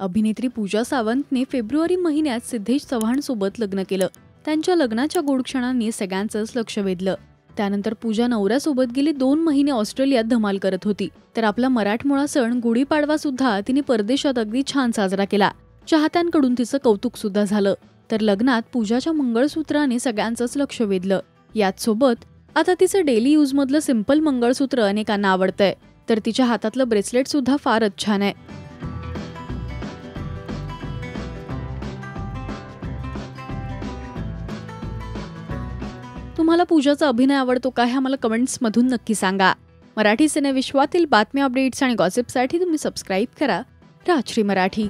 अभिनेत्री पूजा सावंतने फेब्रुवारी महिन्यात सिद्धेश चव्हाण सोबत लग्न केलं. त्यांच्या लग्नाच्या गोड क्षणांनी सगळ्यांचंच लक्ष वेधलं. त्यानंतर पूजा नवऱ्यासोबत गेली 2 महिने ऑस्ट्रेलियात धमाल करत होती. तर आपला मराठमोळा सण गुढीपाडवा सुद्धा तिने परदेशात अगदी छान साजरा केला. चाहत्यांकडून तिचं कौतुक सुद्धा झालं. तर लग्नात पूजाच्या मंगळसूत्राने सगळ्यांचंच लक्ष वेधलं. याच सोबत आता तिचं डेली यूज मधलं सिंपल मंगळसूत्र अनेकांना आवडतंय. तर तिच्या हातातलं ब्रेसलेट सुद्धा फारच छान आहे. तुम्हाला पूजाचा अभिनय आवडतो का हे आम्हाला कमेंट्समधून नक्की सांगा. मराठी सिनेविश्वातील बातम्या, अपडेट्स आणि गॉसिपसाठी तुम्ही सबस्क्राईब करा राजश्री मराठी.